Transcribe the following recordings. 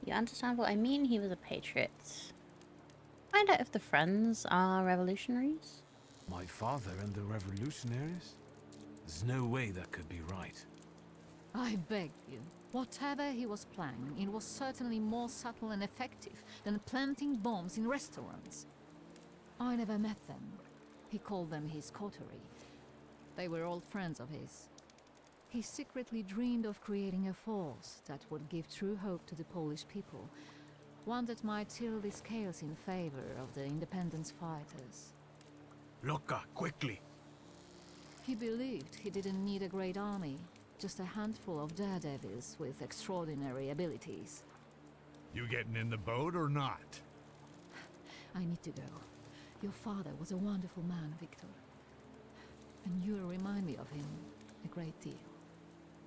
You understand what I mean? He was a patriot. Find out if the Friends are revolutionaries. My father and the revolutionaries? There's no way that could be right. I beg you. Whatever he was planning, it was certainly more subtle and effective than planting bombs in restaurants. I never met them. He called them his coterie. They were old friends of his. He secretly dreamed of creating a force that would give true hope to the Polish people, one that might tilt the scales in favor of the independence fighters. Loka, quickly! He believed he didn't need a great army, just a handful of daredevils with extraordinary abilities. You getting in the boat or not? I need to go. Your father was a wonderful man, Victor. And you remind me of him a great deal.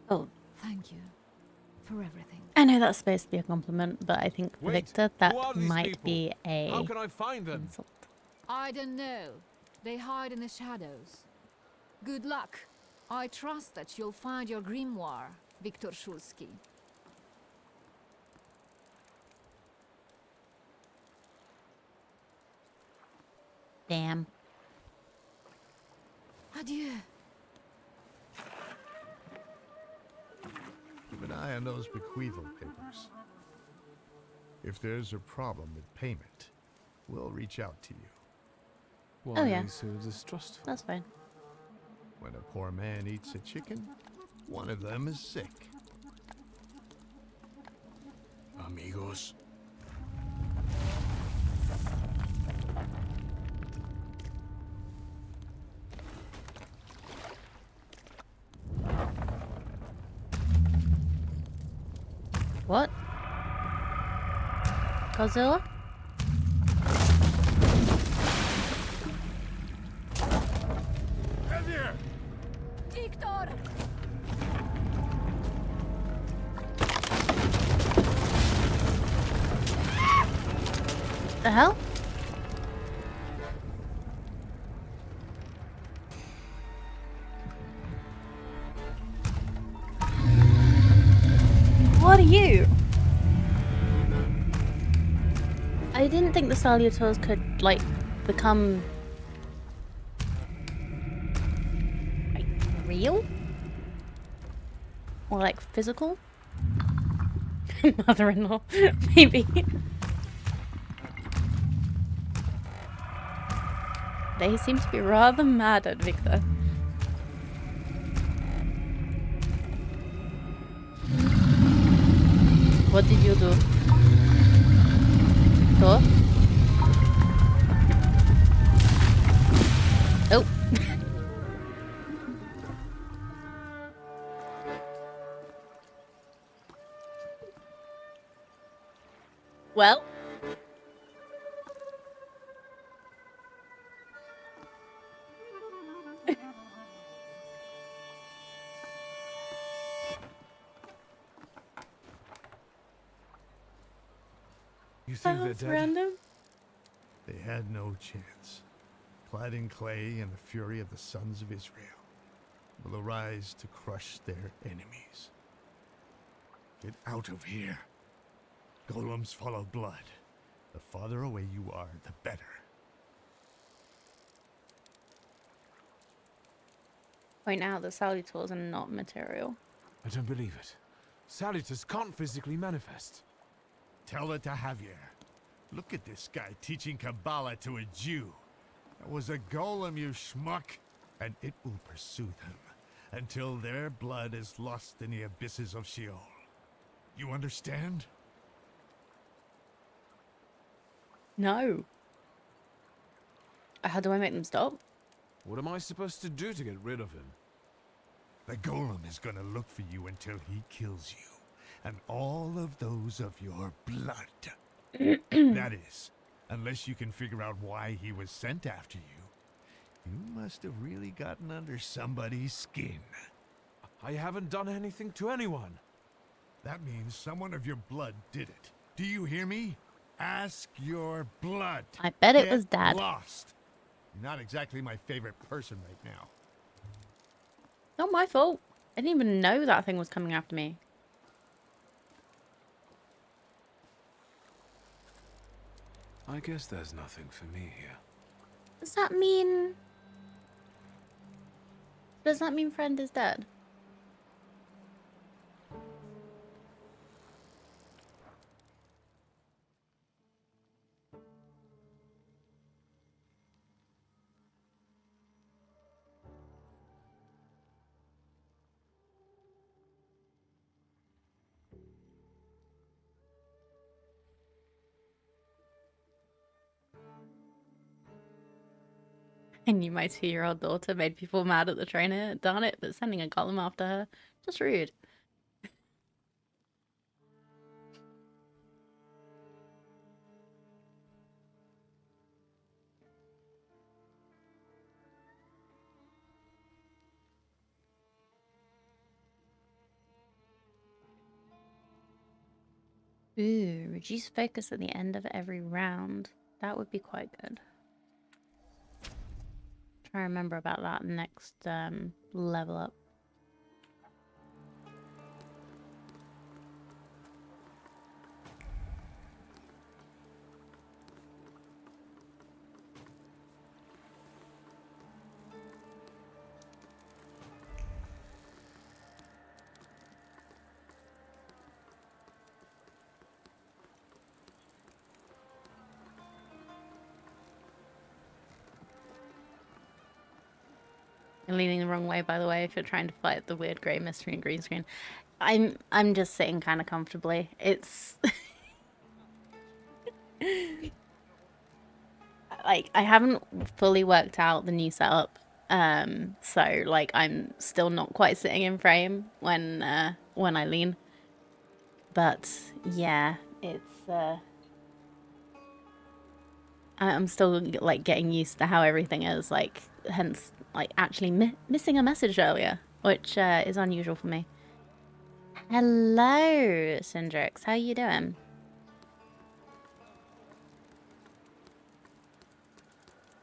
Oh, Thank you for everything. I know that's supposed to be a compliment, but I think for Wait, Victor who that are these might people? be a How can I find them? insult. I don't know. They hide in the shadows. Good luck. I trust that you'll find your grimoire, Viktor Szulski. Damn. Adieu. Keep an eye on those bequeathal papers. If there's a problem with payment, we'll reach out to you. Why Oh, yeah. are you so distrustful? That's fine. When a poor man eats a chicken, one of them is sick. Amigos. What? Godzilla? Here! Victor! The hell? What are you? I didn't think the Salutors could, like, become... like, real? Or, like, physical? Mother-in-law, maybe. They seem to be rather mad at Victor. What did you do? Victor? Oh. Well. You think they're That's dead? random. They had no chance. Clad in clay and the fury of the sons of Israel will arise to crush their enemies. Get out of here. Golems follow blood. The farther away you are, the better. Point out that Salutors are not material. I don't believe it. Salutors can't physically manifest. Tell it to Javier. Look at this guy teaching Kabbalah to a Jew. That was a golem, you schmuck. And it will pursue them until their blood is lost in the abysses of Sheol. You understand? No. How do I make them stop? What am I supposed to do to get rid of him? The golem is gonna look for you until he kills you. And all of those of your blood. That is, unless you can figure out why he was sent after you. You must have really gotten under somebody's skin. I haven't done anything to anyone. That means someone of your blood did it. Do you hear me? Ask your blood. I bet it Get was Dad. Lost. You're not exactly my favorite person right now. Not my fault. I didn't even know that thing was coming after me. I guess there's nothing for me here. Does that mean... Does that mean friend is dead? I knew my 2-year-old daughter made people mad at the trainer. Darn it, but sending a golem after her. Just rude. Ooh, reduce focus at the end of every round. That would be quite good. Try to remember about that next level up. You're leaning the wrong way, by the way, if you're trying to fight the weird grey mystery and green screen. I'm just sitting kind of comfortably. It's like I haven't fully worked out the new setup. So like I'm still not quite sitting in frame when I lean. But yeah, it's I'm still like getting used to how everything is, like hence like actually missing a message earlier, which is unusual for me. Hello, Syndrix. How you doing?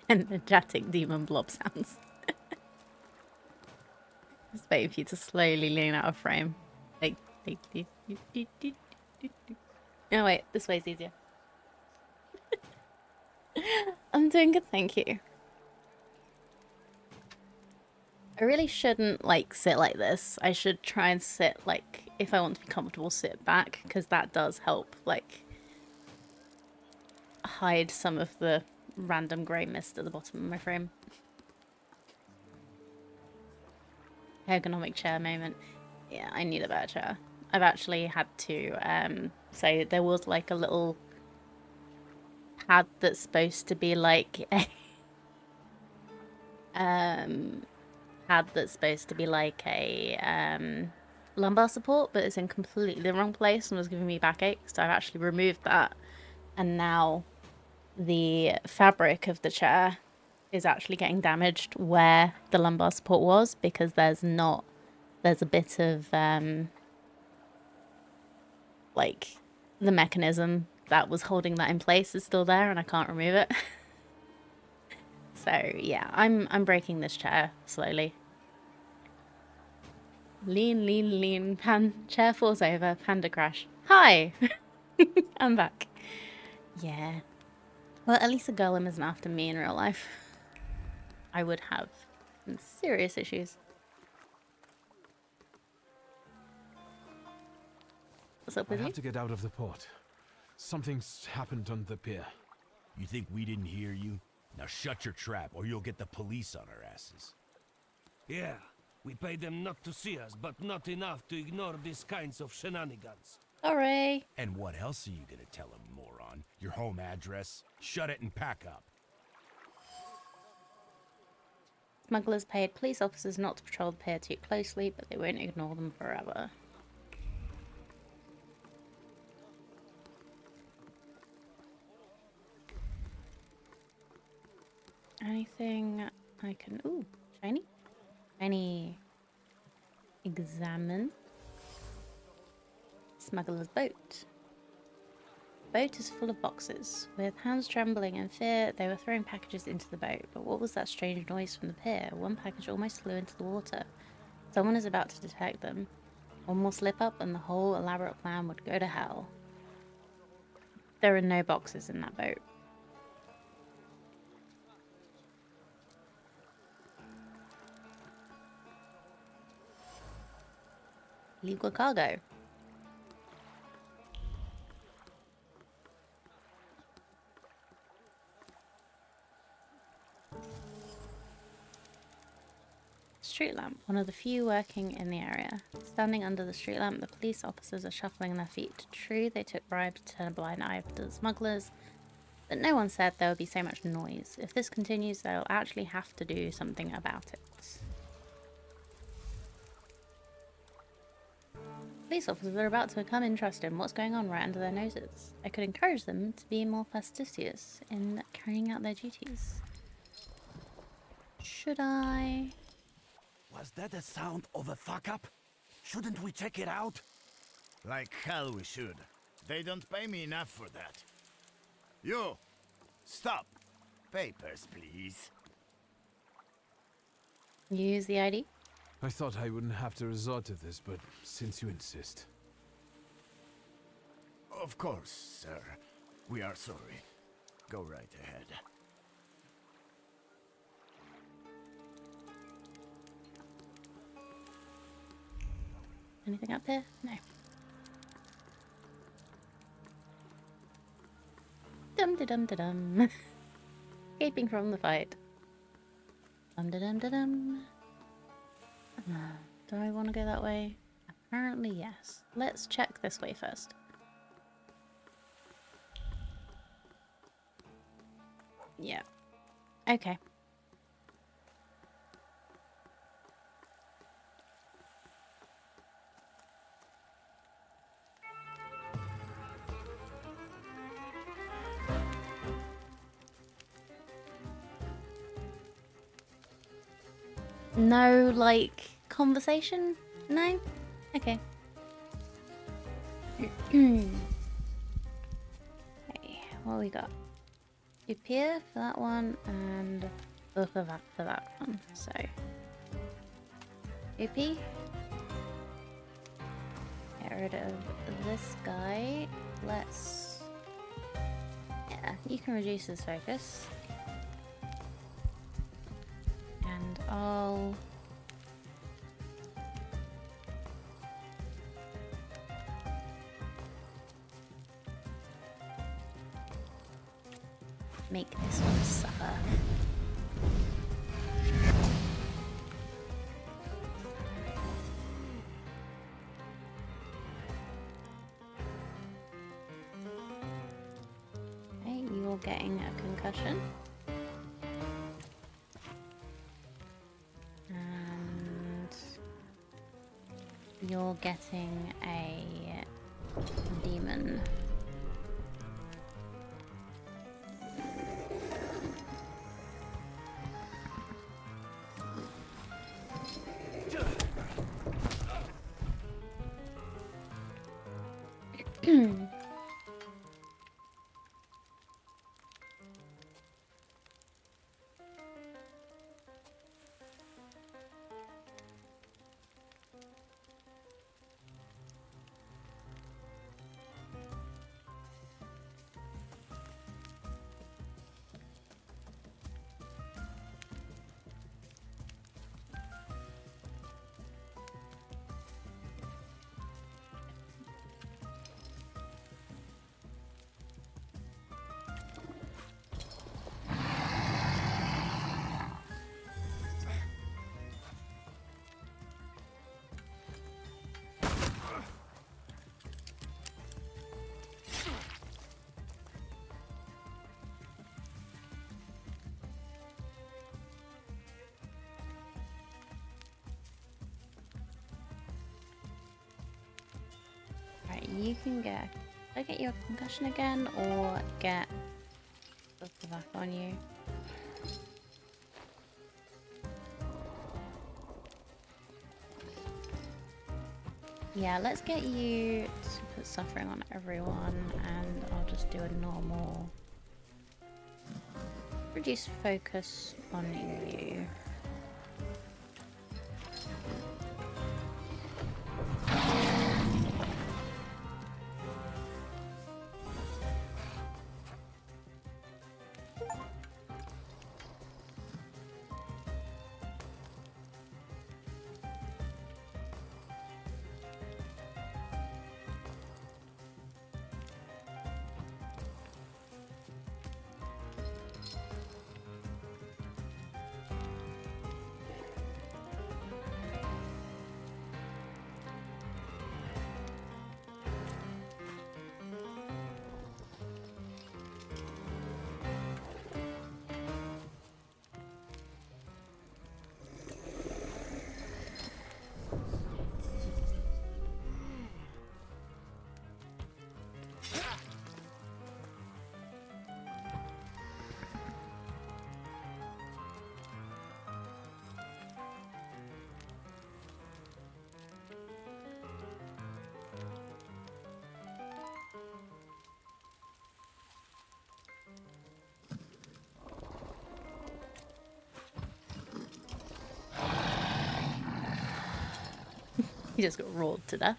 Energetic demon blob sounds. Just waiting for you to slowly lean out of frame. Like, oh wait, this way's easier. I'm doing good, thank you. I really shouldn't like sit like this. I should try and sit like, if I want to be comfortable, sit back, because that does help like hide some of the random grey mist at the bottom of my frame. Ergonomic chair moment. Yeah, I need a better chair. I've actually had to, so there was like a little pad that's supposed to be like a, pad that's supposed to be like a, lumbar support, but it's in completely the wrong place and was giving me backache, so I've actually removed that. And now the fabric of the chair is actually getting damaged where the lumbar support was, because there's a bit of like the mechanism that was holding that in place is still there and I can't remove it. So yeah, I'm breaking this chair slowly. Lean, lean, lean. Chair falls over. Panda crash. Hi! I'm back. Yeah. Well, at least a golem isn't after me in real life. I would have some serious issues. What's up I with you? have to get out of the port. Something's happened on the pier. You think we didn't hear you? Now shut your trap, or you'll get the police on our asses. Yeah, we pay them not to see us, but not enough to ignore these kinds of shenanigans. Sorry. And what else are you gonna tell them, moron? Your home address? Shut it and pack up. Smugglers paid police officers not to patrol the pier too closely, but they won't ignore them forever. Anything I can... Ooh, shiny? Shiny. Examine. Smuggler's boat. Boat is full of boxes. With hands trembling in fear, they were throwing packages into the boat. But what was that strange noise from the pier? One package almost flew into the water. Someone is about to detect them. One more slip up and the whole elaborate plan would go to hell. There are no boxes in that boat. Legal cargo. Street lamp, one of the few working in the area. Standing under the street lamp, the police officers are shuffling their feet. True, they took bribes to turn a blind eye to the smugglers, but no one said there would be so much noise. If this continues, they'll actually have to do something about it. Police officers are about to become interested in what's going on right under their noses. I could encourage them to be more fastidious in carrying out their duties. Should I? Was that the sound of a fuck-up? Shouldn't we check it out? Like hell we should. They don't pay me enough for that. You! Stop! Papers, please. Use the ID? I thought I wouldn't have to resort to this, but since you insist. Of course, sir. We are sorry. Go right ahead. Anything up here? No. Dum da dum da dum. Escaping from the fight. Dum da dum da dum. Do I want to go that way? Apparently, yes. Let's check this way first. Yeah. Okay. No, like, conversation? No? Okay. Okay, what we got? Appear for that one, and book of that for that one. So, AP. Get rid of this guy. Let's... Yeah, you can reduce his focus. And I'll... make this one suffer. Okay, you're getting a concussion. And you're getting a demon. Right, you can get... Did I get your concussion again, or get the back on you? Yeah, let's get you to put suffering on everyone, and I'll just do a normal... reduce focus on you. He just got roared to death.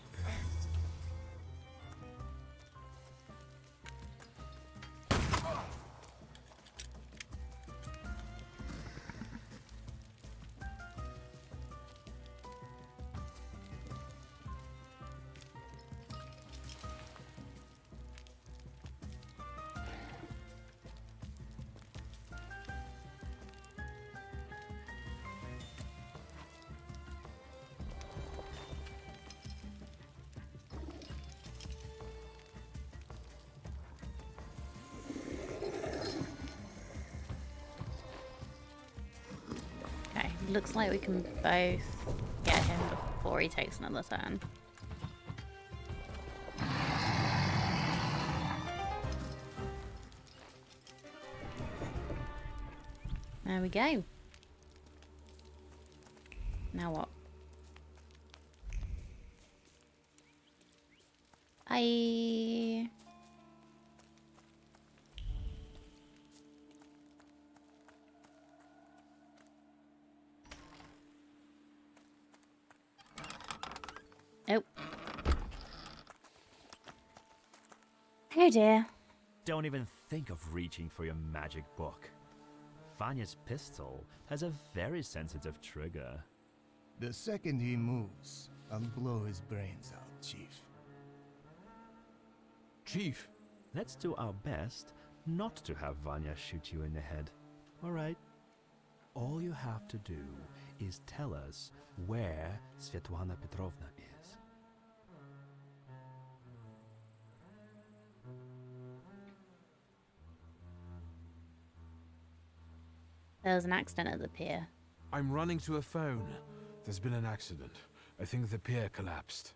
Okay, looks like we can both get him before he takes another turn. There we go. Now what? I... Oh. Oh dear. Don't even think of reaching for your magic book. Vanya's pistol has a very sensitive trigger. The second he moves, I'll blow his brains out, Chief. Chief, Let's do our best not to have Vanya shoot you in the head. Alright? All you have to do is tell us where Svetlana Petrovna is. There was an accident at the pier. I'm running to a phone. There's been an accident. I think the pier collapsed.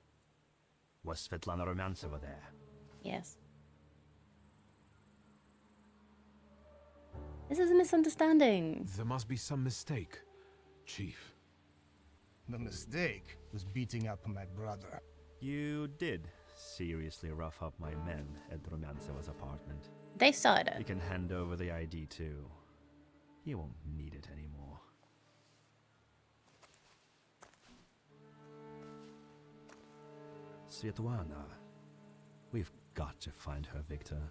Was Svetlana Rumyantseva there? Yes. This is a misunderstanding. There must be some mistake, Chief. The mistake was beating up my brother. You did seriously rough up my men at Rumyantseva's apartment. They started You it. can hand over the ID too. You won't need it anymore. Svetlana. We've got to find her, Victor.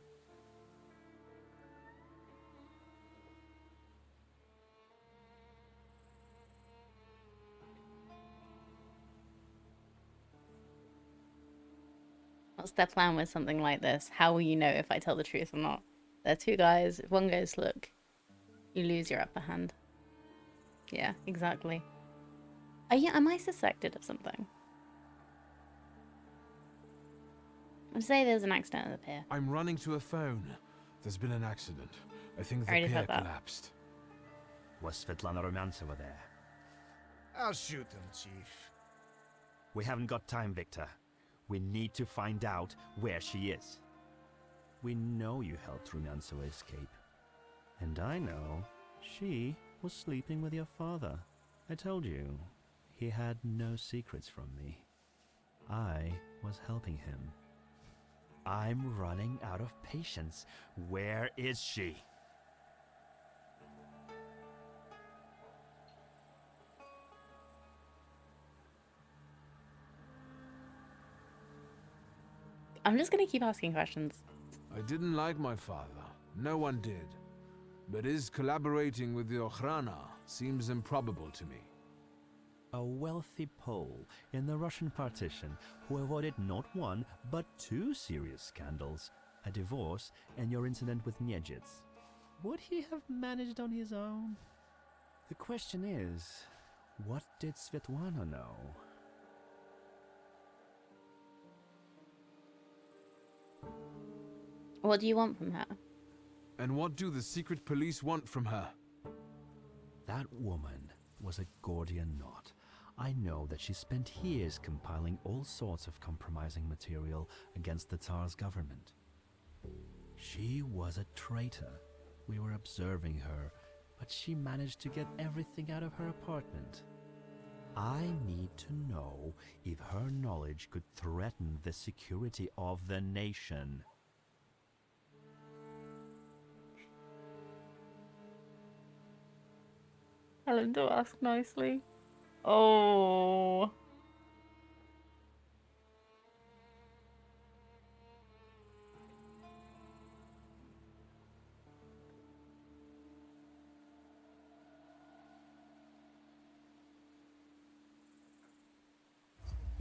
What's their plan with something like this? How will you know if I tell the truth or not? They're two guys. If one goes, look, you lose your upper hand. Yeah, exactly. Am I suspected of something? I'd say there's an accident at the pier. I'm running to a phone. There's been an accident. I think the Already pier said that. collapsed. Was Svetlana Rumyantseva there? I'll shoot him, Chief. We haven't got time, Victor. We need to find out where she is. We know you helped Rumyantseva escape. And I know she was sleeping with your father. I told you, he had no secrets from me. I was helping him. I'm running out of patience. Where is she? I'm just gonna keep asking questions. I didn't like my father. No one did. But his collaborating with the Okhrana seems improbable to me. A wealthy Pole in the Russian partition who avoided not one, but two serious scandals, a divorce and your incident with Niedzits. Would he have managed on his own? The question is, what did Svetlana know? What do you want from her? And what do the secret police want from her? That woman was a Gordian knot. I know that she spent years compiling all sorts of compromising material against the Tsar's government. She was a traitor. We were observing her, but she managed to get everything out of her apartment. I need to know if her knowledge could threaten the security of the nation. Tell him to ask nicely. Oh.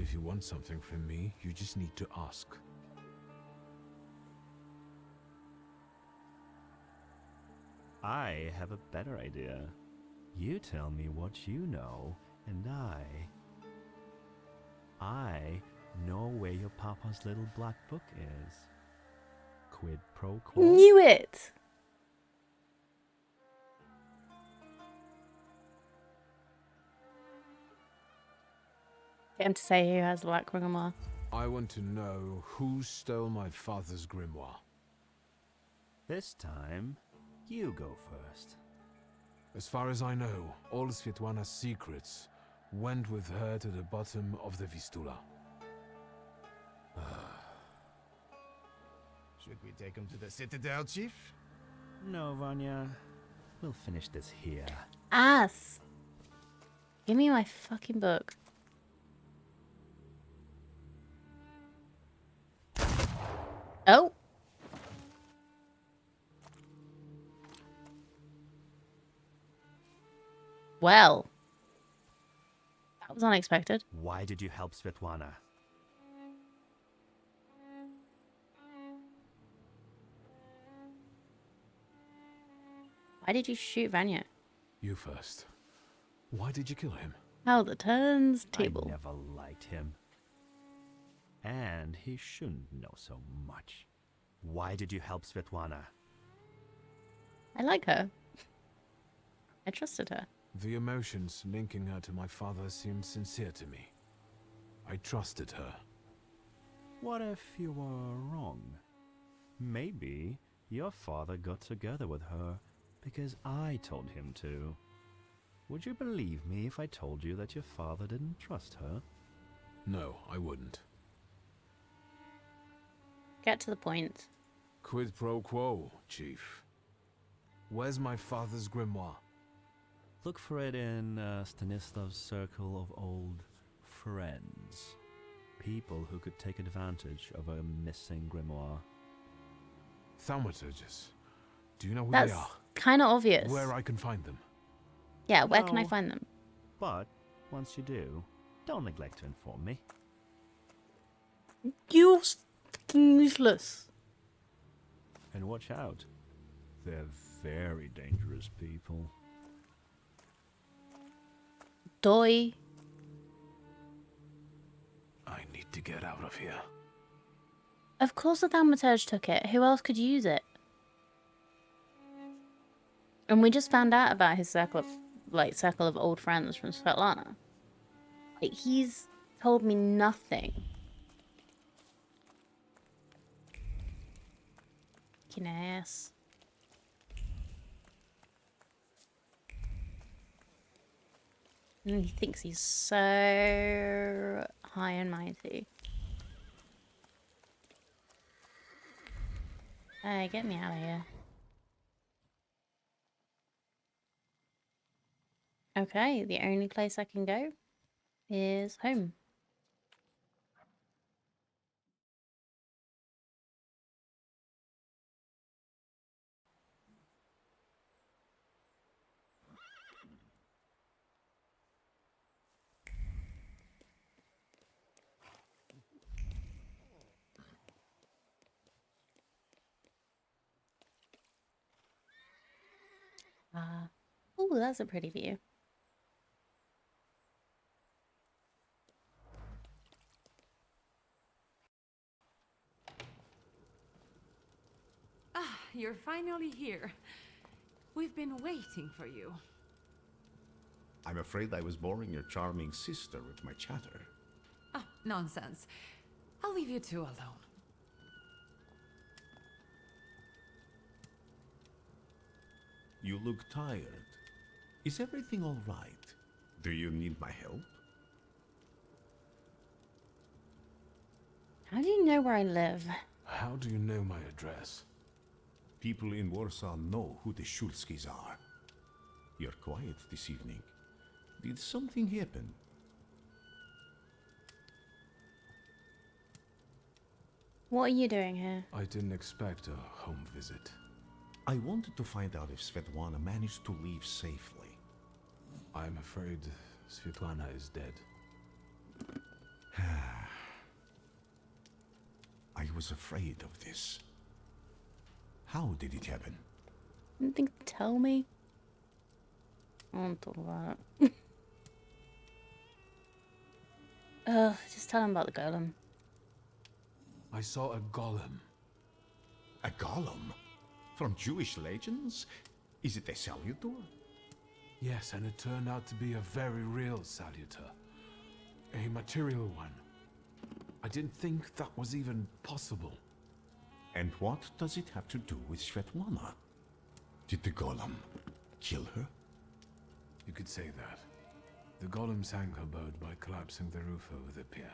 If you want something from me, you just need to ask. I have a better idea. You tell me what you know, and I know where your papa's little black book is. Quid pro quo? Knew it! Get him to say who has the black grimoire. I want to know who stole my father's grimoire. This time, you go first. As far as I know, all Svetlana's secrets went with her to the bottom of the Vistula. Should we take him to the Citadel, Chief? No, Vanya. We'll finish this here. Ass! Give me my fucking book. Oh! Well. That was unexpected. Why did you help Svetlana? Why did you shoot Vanya? You first. Why did you kill him? How the turns table. I never liked him. And he shouldn't know so much. Why did you help Svetlana? I like her. I trusted her. The emotions linking her to my father seemed sincere to me. I trusted her. What if you were wrong? Maybe your father got together with her because I told him to. Would you believe me if I told you that your father didn't trust her? No, I wouldn't. Get to the point. Quid pro quo, Chief. Where's my father's grimoire? Look for it in Stanislav's circle of old friends. People who could take advantage of a missing grimoire. Thaumaturges. Do you know who That's they are? kind of obvious. Where I can find them? Yeah, where can I No. find them? But once you do, don't neglect to inform me. You're fucking useless. And watch out. They're very dangerous people. Doi. I need to get out of here. Of course the Thaumaturge took it. Who else could use it? And we just found out about his circle of old friends from Svetlana. Like, he's told me nothing. Fucking ass. And he thinks he's so high and mighty. Hey, get me out of here. Okay, the only place I can go is home. Oh, that's a pretty view. Ah, you're finally here. We've been waiting for you. I'm afraid I was boring your charming sister with my chatter. Ah, nonsense. I'll leave you two alone. You look tired. Is everything all right? Do you need my help? How do you know where I live? How do you know my address? People in Warsaw know who the Shulskis are. You're quiet this evening. Did something happen? What are you doing here? I didn't expect a home visit. I wanted to find out if Svetlana managed to leave safely. I'm afraid Svetlana is dead. I was afraid of this. How did it happen? Didn't think to tell me. I won't talk about it. Just tell him about the golem. I saw a golem. A golem? From Jewish legends? Is it a salutor? Yes, and it turned out to be a very real salutor. A material one. I didn't think that was even possible. And what does it have to do with Svetlana? Did the golem kill her? You could say that. The golem sank her boat by collapsing the roof over the pier.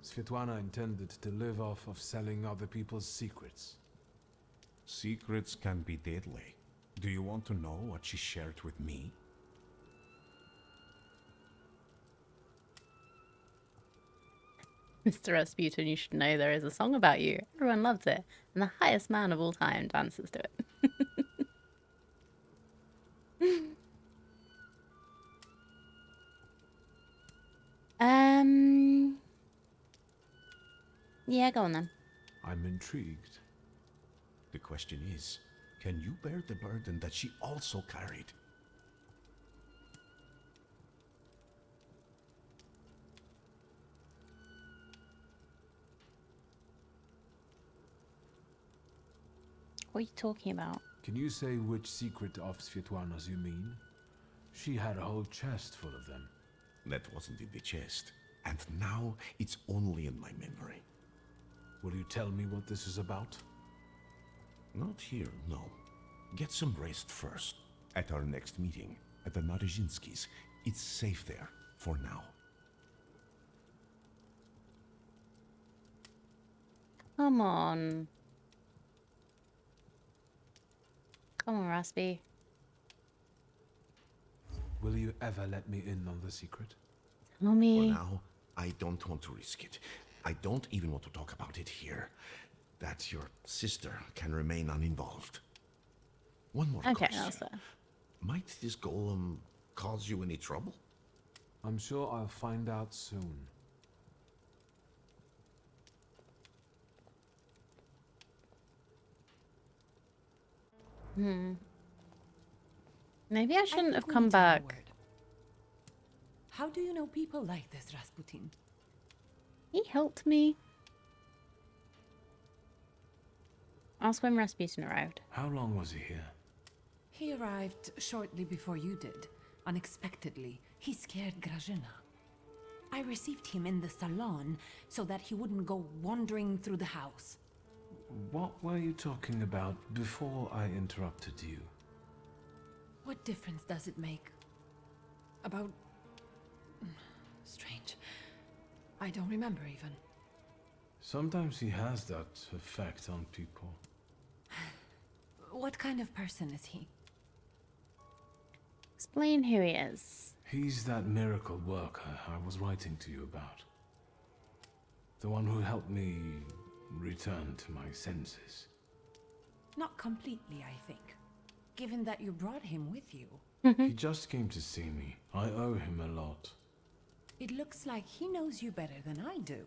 Svetlana intended to live off of selling other people's secrets. Secrets can be deadly. Do you want to know what she shared with me? Mr. Rasputin, you should know there is a song about you. Everyone loves it. And the highest man of all time dances to it. Yeah, go on then. I'm intrigued. The question is, can you bear the burden that she also carried? What are you talking about? Can you say which secret of Svetlana's you mean? She had a whole chest full of them. That wasn't in the chest. And now it's only in my memory. Will you tell me what this is about? Not here, no. Get some rest first. At our next meeting, at the Narizhinskis. It's safe there, for now. Come on. Come on, Raspy. Will you ever let me in on the secret? Tell me. For now, I don't want to risk it. I don't even want to talk about it here. That your sister can remain uninvolved. One more Okay, question. that's fair. Might this golem cause you any trouble? I'm sure I'll find out soon. Maybe I shouldn't have think we come need to have a back. word. How do you know people like this, Rasputin? He helped me. Ask when Rasputin arrived. How long was he here? He arrived shortly before you did. Unexpectedly, he scared Grażyna. I received him in the salon so that he wouldn't go wandering through the house. What were you talking about before I interrupted you? What difference does it make? About... Strange. I don't remember even. Sometimes he has that effect on people. What kind of person is he? Explain who he is. He's that miracle worker I was writing to you about. The one who helped me return to my senses. Not completely, I think. Given that you brought him with you. He just came to see me. I owe him a lot. It looks like he knows you better than I do.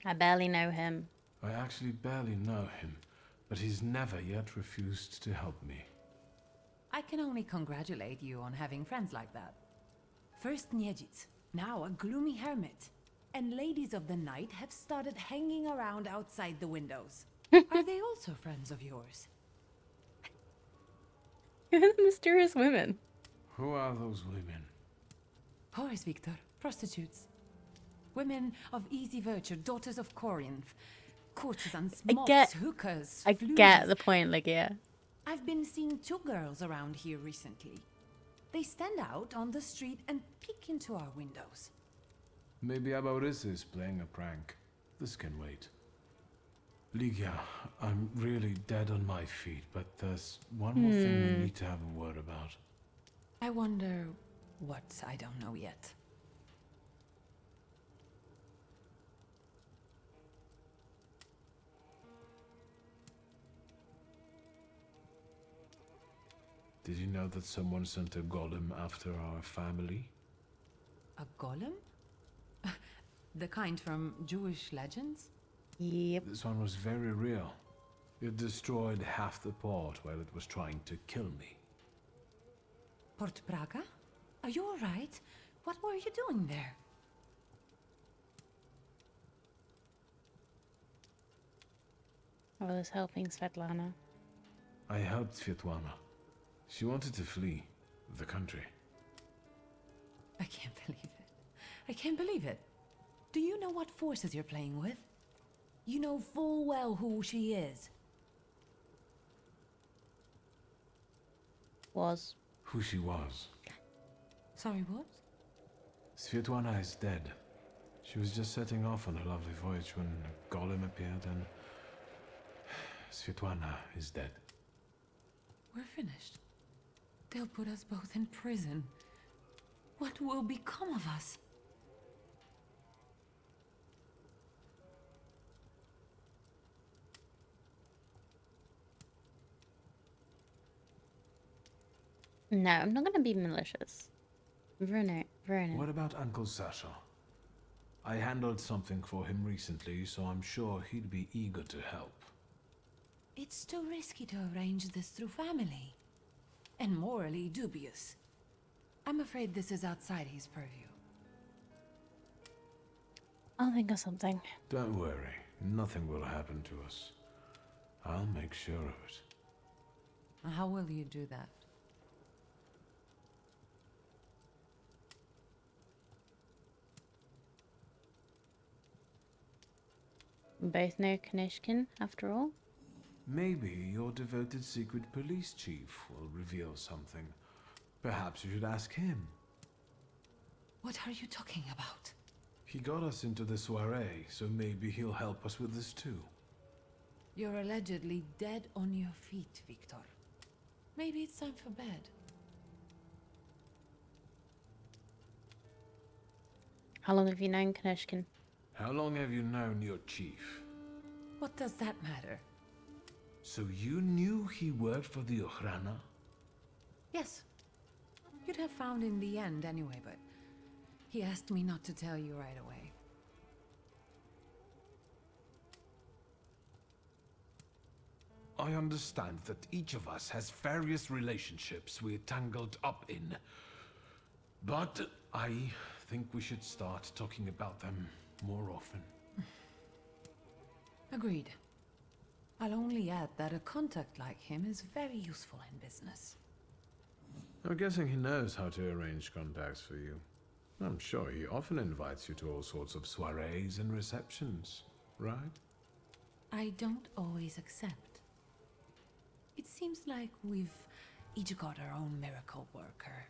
I barely know him. I actually barely know him, but he's never yet refused to help me. I can only congratulate you on having friends like that. First Niedzic, now a gloomy hermit. And ladies of the night have started hanging around outside the windows. Are they also friends of yours? Mysterious women. Who are those women? Whores, Victor. Prostitutes. Women of easy virtue, daughters of Corinth. Courtesans, moths, hookers, I floozies. get the point, Lygia. I've been seeing two girls around here recently. They stand out on the street and peek into our windows. Maybe Abaurisa is playing a prank. This can wait. Lygia, I'm really dead on my feet, but there's one more thing we need to have a word about. I wonder what I don't know yet. Did you know that someone sent a golem after our family? A golem? The kind from Jewish legends? Yep. This one was very real. It destroyed half the port while it was trying to kill me. Port Praga? Are you alright? What were you doing there? I was helping Svetlana. I helped Svetlana. She wanted to flee the country. I can't believe it. I can't believe it. Do you know what forces you're playing with? You know full well who she is. Was. Who she was. Sorry, what? Svetlana is dead. She was just setting off on a lovely voyage when a golem appeared and... Svetlana is dead. We're finished. They'll put us both in prison. What will become of us? No, I'm not gonna be malicious. Very nice. What about Uncle Sasha? I handled something for him recently, so I'm sure he'd be eager to help. It's too risky to arrange this through family. And morally dubious. I'm afraid this is outside his purview. I'll think of something. Don't worry, nothing will happen to us. I'll make sure of it. How will you do that? We both know Kanishkin, after all. Maybe your devoted secret police chief will reveal something. Perhaps you should ask him. What are you talking about? He got us into the soiree, so maybe he'll help us with this too. You're allegedly dead on your feet, Victor. Maybe it's time for bed. How long have you known Kanishkin? How long have you known your chief? What does that matter? So you knew he worked for the Ochrana? Yes. You'd have found in the end anyway, but he asked me not to tell you right away. I understand that each of us has various relationships we're tangled up in. But I think we should start talking about them more often. Agreed. I'll only add that a contact like him is very useful in business. I'm guessing he knows how to arrange contacts for you. I'm sure he often invites you to all sorts of soirees and receptions, right? I don't always accept. It seems like we've each got our own miracle worker.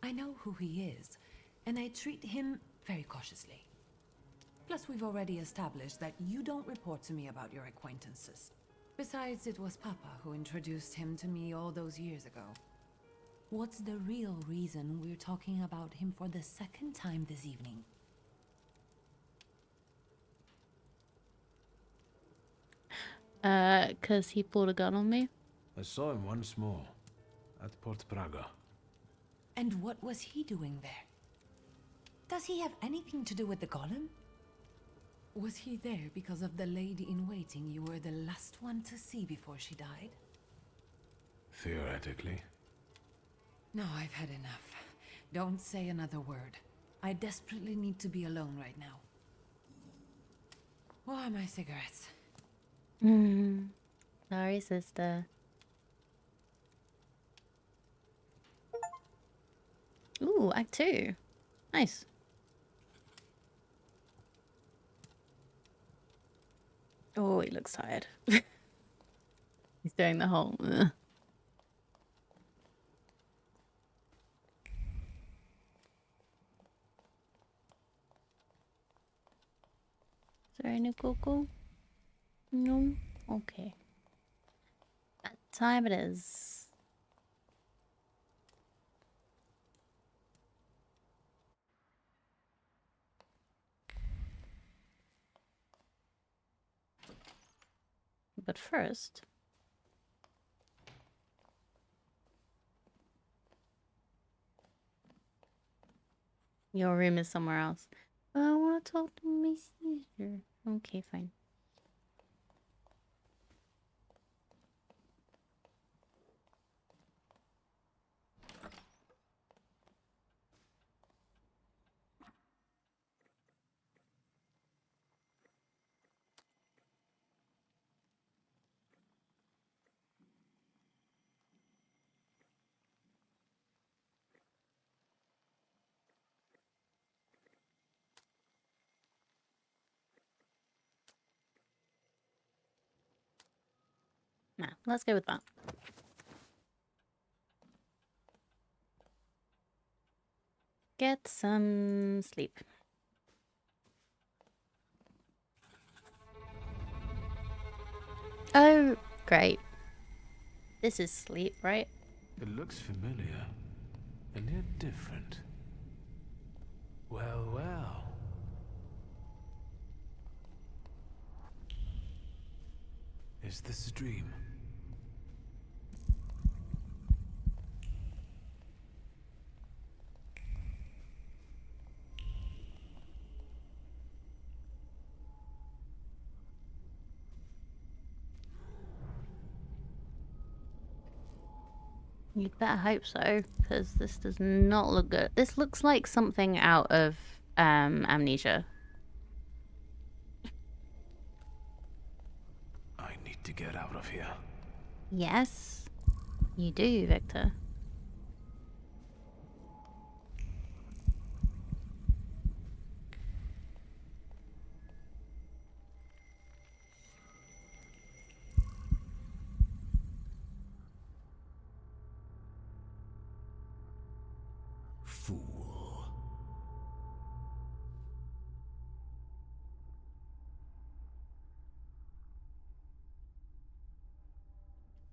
I know who he is, and I treat him very cautiously. Plus, we've already established that you don't report to me about your acquaintances. Besides, it was Papa who introduced him to me all those years ago. What's the real reason we're talking about him for the second time this evening? 'Cause he pulled a gun on me. I saw him once more, at Port Praga. And what was he doing there? Does he have anything to do with the golem? Was he there because of the lady-in-waiting you were the last one to see before she died? Theoretically. No, I've had enough. Don't say another word. I desperately need to be alone right now. Where are my cigarettes? Sorry, sister. Ooh, Act 2. Nice. Oh, he looks tired. He's doing the whole... Is there any cocoa? No? Okay. That time it is. But first... Your room is somewhere else. I want to talk to my sister. Okay, fine. Nah, let's go with that. Get some sleep. Oh, great. This is sleep, right? It looks familiar, and yet different. Well, well. Is this a dream? You'd better hope so, because this does not look good. This looks like something out of Amnesia. I need to get out of here. Yes, you do, Victor. Fool.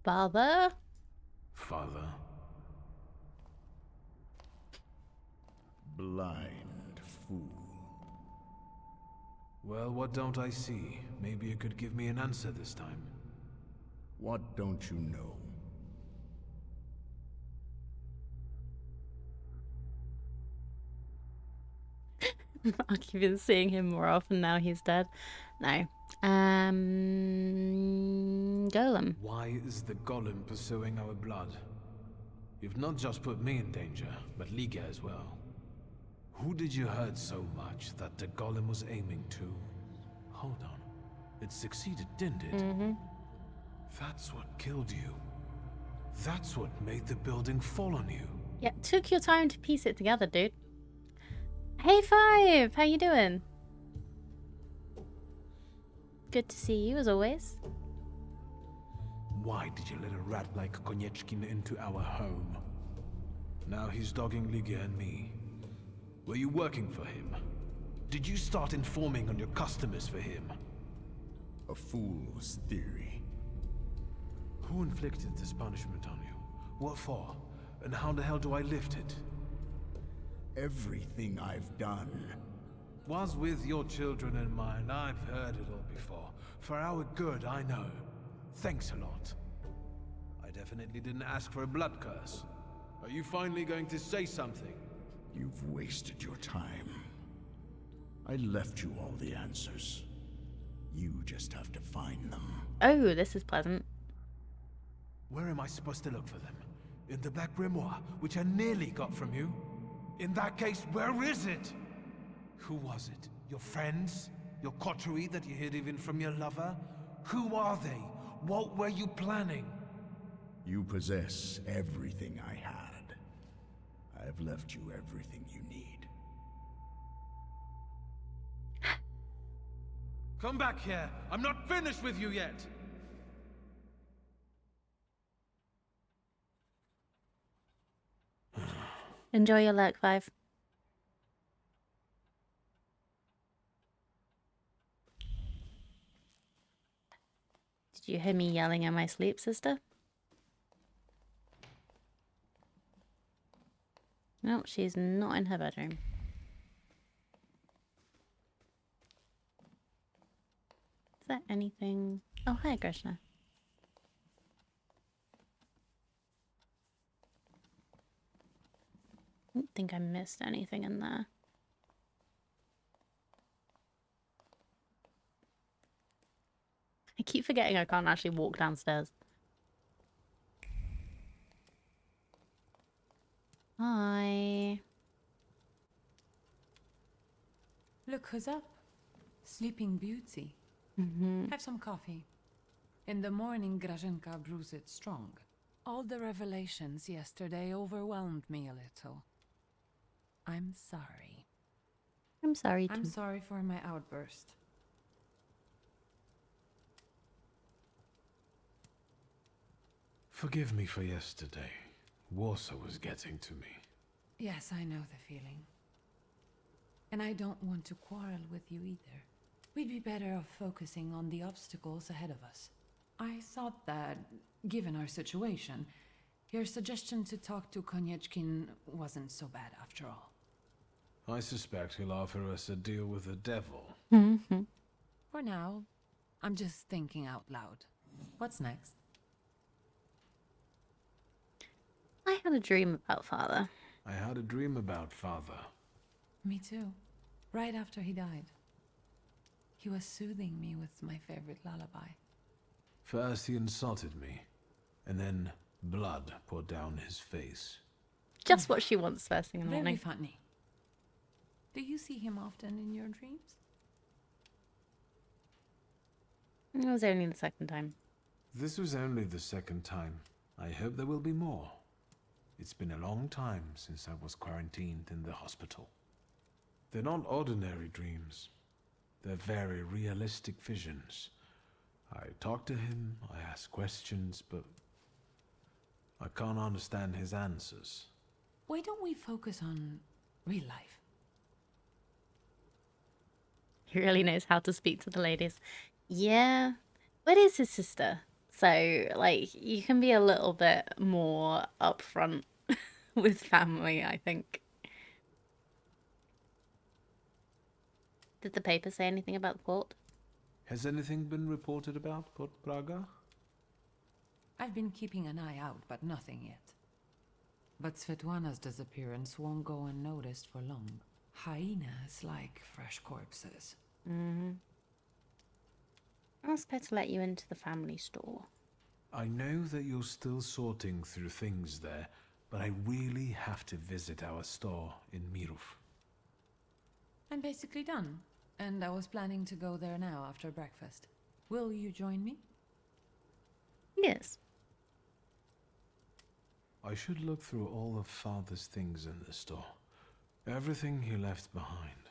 Father? Father? Blind fool. Well, what don't I see? Maybe you could give me an answer this time. What don't you know? Fuck, you've been seeing him more often now he's dead. No. Golem. Why is the golem pursuing our blood? You've not just put me in danger, but Liga as well. Who did you hurt so much that the golem was aiming to? Hold on. It succeeded, didn't it? Mm-hmm. That's what killed you. That's what made the building fall on you. Yeah, took your time to piece it together, dude. Hey, Five! How you doing? Good to see you, as always. Why did you let a rat like Konieczkin into our home? Now he's dogging Liga and me. Were you working for him? Did you start informing on your customers for him? A fool's theory. Who inflicted this punishment on you? What for? And how the hell do I lift it? Everything I've done Was with your children in mind. I've heard it all before. For our good, I know. Thanks a lot. I definitely didn't ask for a blood curse. Are you finally going to say something? You've wasted your time. I left you all the answers. You just have to find them. Oh, this is pleasant. Where am I supposed to look for them? In the Black Grimoire, which I nearly got from you? In that case, where is it? Who was it? Your friends? Your coterie that you hid even from your lover? Who are they? What were you planning? You possess everything I had. I've left you everything you need. Come back here! I'm not finished with you yet! Enjoy your luck, Five. Did you hear me yelling in my sleep, sister? No, she's not in her bedroom. Is there anything? Oh, hi, Krishna. I don't think I missed anything in there. I keep forgetting I can't actually walk downstairs. Hi. Look who's up. Sleeping Beauty. Have some coffee. In the morning, Grażynka brews it strong. All the revelations yesterday overwhelmed me a little. I'm sorry. I'm sorry too. I'm sorry for my outburst. Forgive me for yesterday. Warsaw was getting to me. Yes, I know the feeling. And I don't want to quarrel with you either. We'd be better off focusing on the obstacles ahead of us. I thought that, given our situation, your suggestion to talk to Konieczkin wasn't so bad after all. I suspect he'll offer us a deal with the devil. For now, I'm just thinking out loud. What's next? I had a dream about father. I had a dream about father. Me too. Right after he died. He was soothing me with my favorite lullaby. First he insulted me, and then blood poured down his face. Just what she wants first thing in the Very morning. funny. Do you see him often in your dreams? It was only the second time. This was only the second time. I hope there will be more. It's been a long time since I was quarantined in the hospital. They're not ordinary dreams. They're very realistic visions. I talk to him, I ask questions, but I can't understand his answers. Why don't we focus on real life? He really knows how to speak to the ladies. Yeah. But is his sister? So, like, you can be a little bit more upfront with family, I think. Did the paper say anything about the port? Has anything been reported about Port Praga? I've been keeping an eye out, but nothing yet. But Svetlana's disappearance won't go unnoticed for long. Hyenas like fresh corpses. I was supposed to let you into the family store. I know that you're still sorting through things there, but I really have to visit our store in Mirów. I'm basically done, and I was planning to go there now after breakfast. Will you join me? Yes. I should look through all of Father's things in the store. Everything he left behind.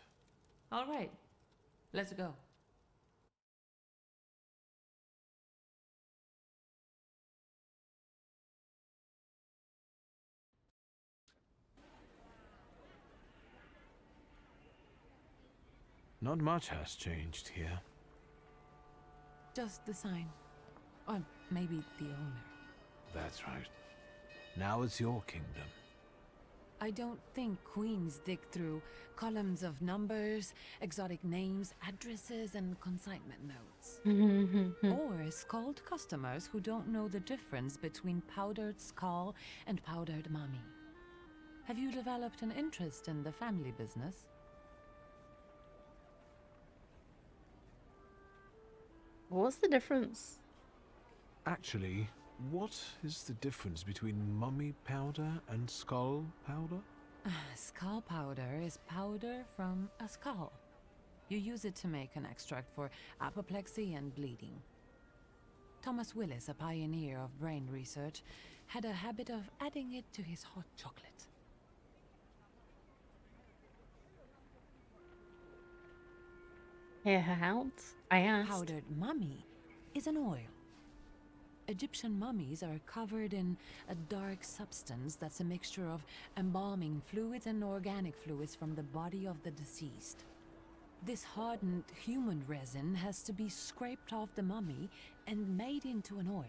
All right, let's go. Not much has changed here. Just the sign. Or maybe the owner. That's right. Now it's your kingdom. I don't think queens dig through columns of numbers, exotic names, addresses, and consignment notes. Or scold customers who don't know the difference between powdered skull and powdered mummy. Have you developed an interest in the family business? What's the difference? Actually, what is the difference between mummy powder and skull powder? Skull powder is powder from a skull. You use it to make an extract for apoplexy and bleeding. Thomas Willis, a pioneer of brain research, had a habit of adding it to his hot chocolate. Hear her out? I asked. Powdered mummy is an oil. Egyptian mummies are covered in a dark substance that's a mixture of embalming fluids and organic fluids from the body of the deceased. This hardened human resin has to be scraped off the mummy and made into an oil.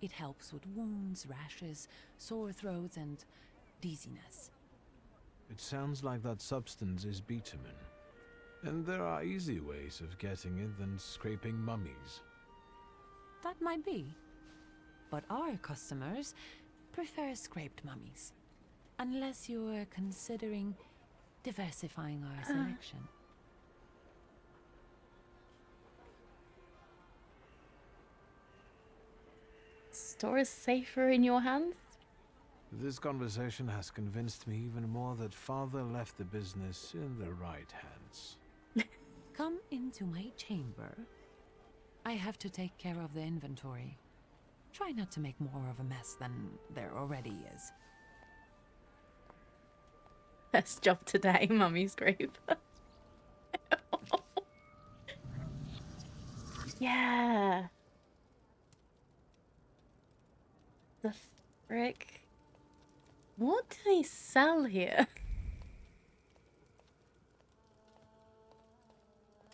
It helps with wounds, rashes, sore throats, and dizziness. It sounds like that substance is bitumen. And there are easy ways of getting it than scraping mummies. That might be. But our customers prefer scraped mummies. Unless you're considering diversifying our selection. door is safer in your hands. This conversation has convinced me even more that Father left the business in the right hands. Come into my chamber. I have to take care of the inventory. Try not to make more of a mess than there already is. Best job today, Mummy's grave. Yeah. The frick? What do they sell here?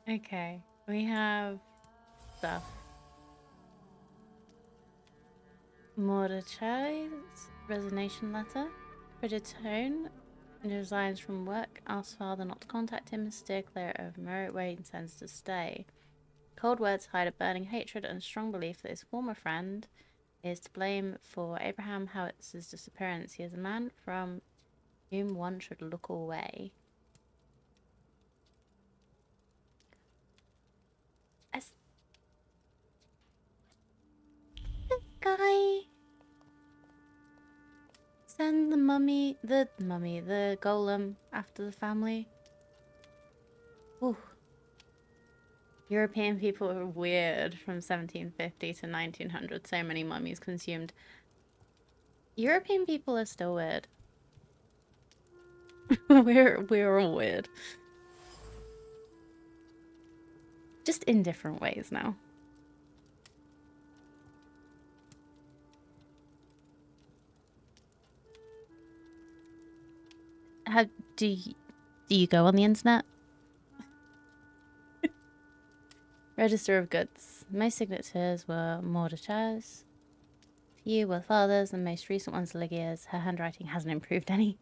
Okay, we have stuff. Mordechai's resignation letter. Pridgetone resigns from work, asks father not to contact him, steer clear of merit where he intends to stay. Cold words hide a burning hatred and a strong belief that his former friend is to blame for Abraham Howitz's disappearance. He is a man from whom one should look away. As this guy send the golem after the family. Ooh. European people are weird from 1750 to 1900. So many mummies consumed. European people are still weird. we're all weird. Just in different ways now. How do you go on the internet? Register of goods. Most signatures were Mordechai's. Few were father's, and most recent ones Lygia's. Her handwriting hasn't improved any.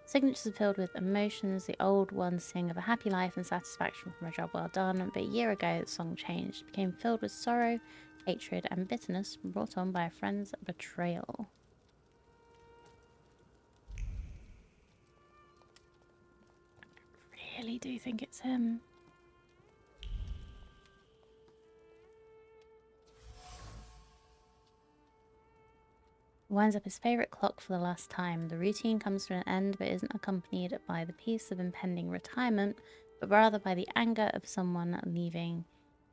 Signatures are filled with emotions. The old ones sing of a happy life and satisfaction from a job well done. But a year ago, the song changed. It became filled with sorrow, hatred, and bitterness brought on by a friend's betrayal. I really do think it's him. Winds up his favourite clock for the last time. The routine comes to an end but isn't accompanied by the peace of impending retirement, but rather by the anger of someone leaving,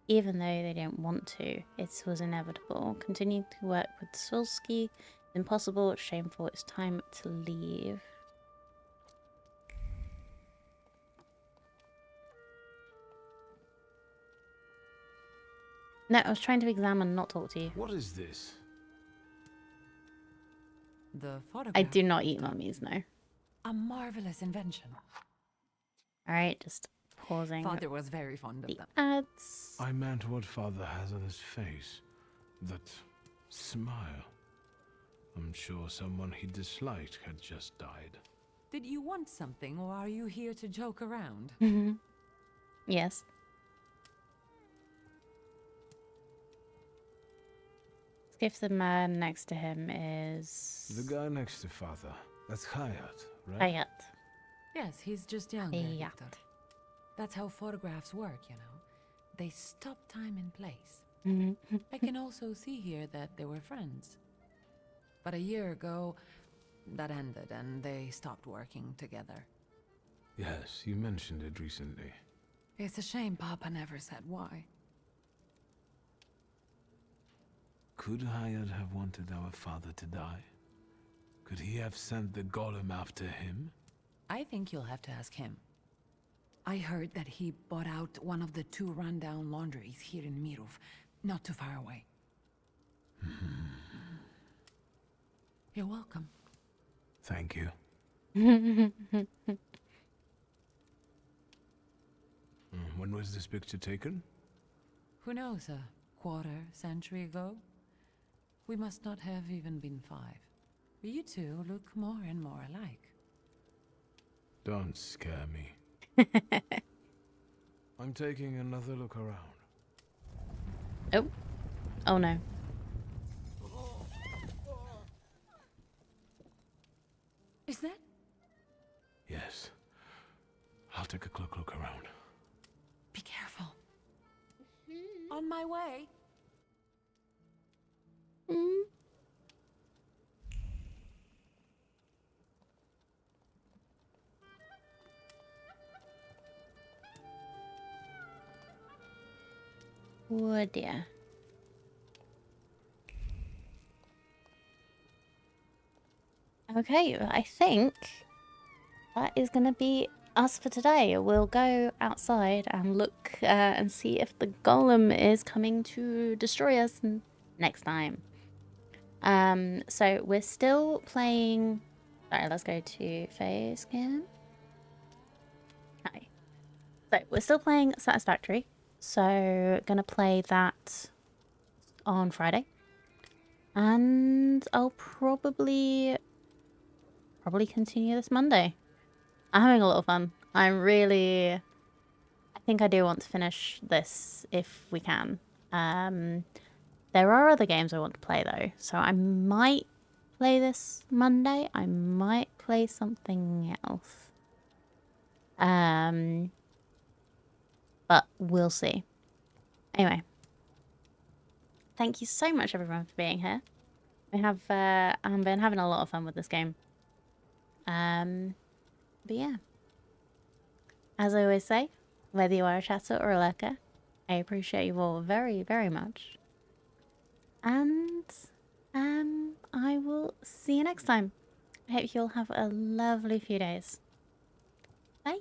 even though they don't want to. It was inevitable. Continuing to work with Sulski is impossible, it's shameful, it's time to leave. No, I was trying to examine, not talk to you. What is this? The photograph. I do not eat mummies, no. A marvelous invention. Alright, just pausing. Father was very fond of the them. Ads. I meant what Father has on his face. That smile. I'm sure someone he disliked had just died. Did you want something, or are you here to joke around? Yes. If the man next to him is... The guy next to Father. That's Hayat, right? Hayat. Yes, he's just younger, Yeah. Victor. That's how photographs work, you know. They stop time and place. I can also see here that they were friends. But a year ago, that ended and they stopped working together. Yes, you mentioned it recently. It's a shame Papa never said why. Could Hayat have wanted our father to die? Could he have sent the golem after him? I think you'll have to ask him. I heard that he bought out one of the 2 rundown laundries here in Mirov, not too far away. You're welcome. Thank you. When was this picture taken? Who knows, a quarter century ago? We must not have even been 5. You two look more and more alike. Don't scare me. I'm taking another look around. Oh. Oh no. Is that? Yes. I'll take a quick look around. Be careful. On my way. Oh dear. Okay, I think that is going to be us for today. We'll go outside and look and see if the golem is coming to destroy us next time. So we're still playing. Sorry, let's go to face cam. Hi. So we're still playing Satisfactory. So gonna play that on Friday, and I'll probably continue this Monday. I'm having a lot of fun. I think I do want to finish this if we can. There are other games I want to play though, so I might play this Monday. I might play something else. But we'll see. Anyway, thank you so much everyone for being here. We have I've been having a lot of fun with this game. But yeah. As I always say, whether you are a chatter or a lurker, I appreciate you all very, very much. And I will see you next time. I hope you'll have a lovely few days. Bye.